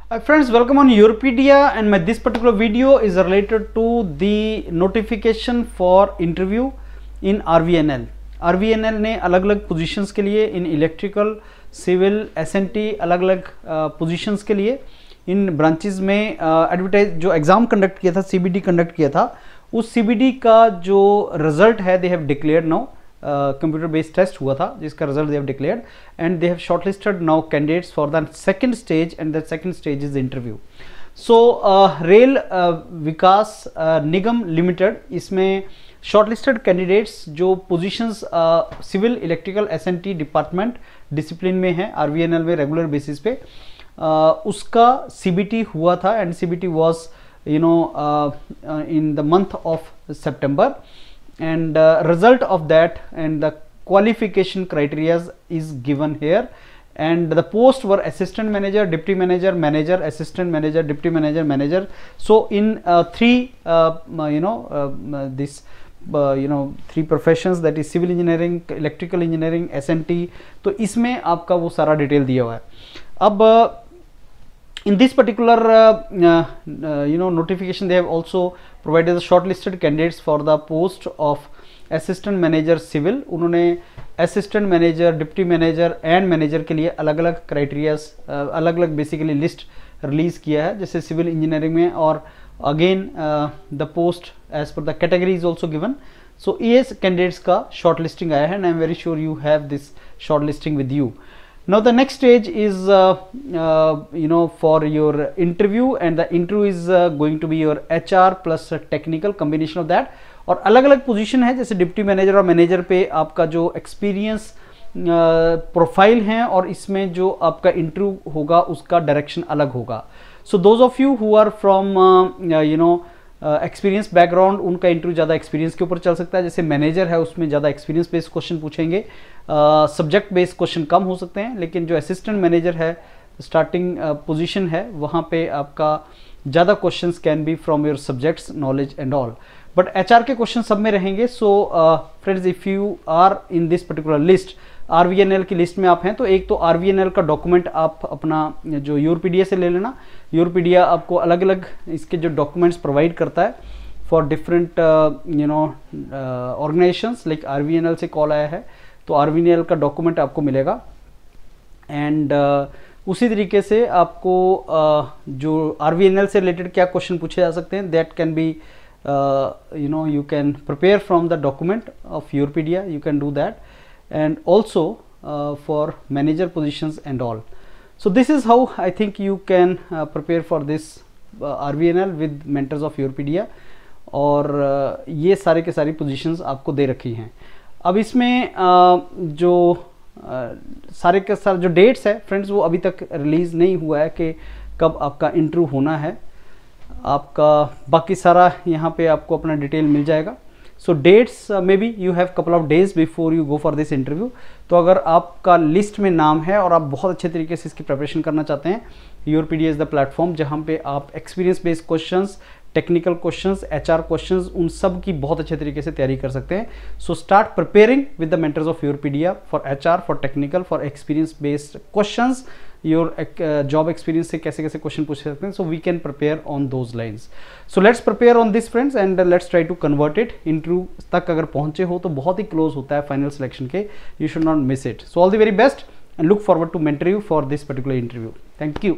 Friends, welcome on Europedia, and this particular video is related to the notification for interview in RVNL. RVNL ने अलग अलग positions के लिए in electrical, civil, SNT अलग अलग positions के लिए इन ब्रांचेस में एडवर्टाइज जो एग्ज़ाम कंडक्ट किया था, सीबीडी कंडक्ट किया था, उस सीबीडी का जो रिजल्ट है they have declared now. Computer based test हुआ था जिसका result they have declared and they have shortlisted now candidates for the second stage and the second stage is interview. So Rail Vikas Nigam Limited इसमें shortlisted candidates जो positions civil, electrical, SNT department discipline में है RVNL में regular basis पे, उसका CBT हुआ था and CBT was in the month of September, and result of that and the qualification criteria is given here, and the post were assistant manager, deputy manager, manager, assistant manager, deputy manager, manager. So in three professions, that is civil engineering, electrical engineering, SNT. तो इसमें आपका वो सारा detail दिया हुआ है. अब in this particular notification, they have also provided the shortlisted candidates for the post of assistant manager civil. उन्होंने assistant manager, deputy manager and manager के लिए अलग अलग क्राइटेरियाज, अलग अलग बेसिकली लिस्ट रिलीज किया है, जैसे सिविल इंजीनियरिंग में, और again the post age per the category is also given. So ये कैंडिडेट्स का शॉर्ट लिस्टिंग आया है and I am very sure you have this shortlisting with you. Now the next stage is for your interview, and the interview is going to be your HR plus technical combination of that. और अलग अलग position है, जैसे deputy manager और manager पे आपका जो experience profile है और इसमें जो आपका इंटरव्यू होगा उसका डायरेक्शन अलग होगा. So those of you who are from experience background, उनका इंटरव्यू ज़्यादा एक्सपीरियंस के ऊपर चल सकता है. जैसे मैनेजर है उसमें ज़्यादा एक्सपीरियंस बेस्ड क्वेश्चन पूछेंगे, सब्जेक्ट बेस्ड क्वेश्चन कम हो सकते हैं. लेकिन जो असिस्टेंट मैनेजर है, स्टार्टिंग पोजीशन है, वहाँ पे आपका ज़्यादा questions can be from your subjects knowledge and all, but HR के क्वेश्चन सब में रहेंगे. So friends, if you are in this particular list, RVNL की लिस्ट में आप हैं, तो एक तो आरवीएनएल का डॉक्यूमेंट आप अपना जो यूरोपीडिया से ले लेना. यूरोपीडिया आपको अलग अलग इसके जो डॉक्यूमेंट्स प्रोवाइड करता है for different organisations. Like RVNL से कॉल आया है तो आरवीएनएल का डॉक्यूमेंट आपको मिलेगा. एंड उसी तरीके से आपको जो आरवीएनएल से रिलेटेड क्या क्वेश्चन पूछे जा सकते हैं, that can be you can prepare from the document of Europedia, you can do that, and also for manager positions and all. So this is how I think you can prepare for this RVNL with mentors of Europedia. और ये सारे के सारी positions आपको दे रखी हैं. अब इसमें जो सारे के सारे जो डेट्स है फ्रेंड्स, वो अभी तक रिलीज़ नहीं हुआ है कि कब आपका इंटरव्यू होना है. आपका बाकी सारा यहाँ पे आपको अपना डिटेल मिल जाएगा. So that's may be you have couple of days before you go for this interview. तो अगर आपका लिस्ट में नाम है और आप बहुत अच्छे तरीके से इसकी प्रिपरेशन करना चाहते हैं, यूरोपीडिया इज़ द प्लेटफॉर्म जहाँ पे आप experience based questions, technical questions, HR questions, उन सब की बहुत अच्छे तरीके से तैयारी कर सकते हैं. So start preparing with the mentors of Europedia for HR, for technical, for experience based questions. Your job experience से कैसे कैसे क्वेश्चन पूछ सकते हैं. So we can prepare on those lines. So let's prepare on this friends and let's try to convert it. Interview तक अगर पहुंचे हो तो बहुत ही क्लोज होता है फाइनल सिलेक्शन के. You should not miss it. So all the very best and look forward to mentor you for this particular interview. Thank you.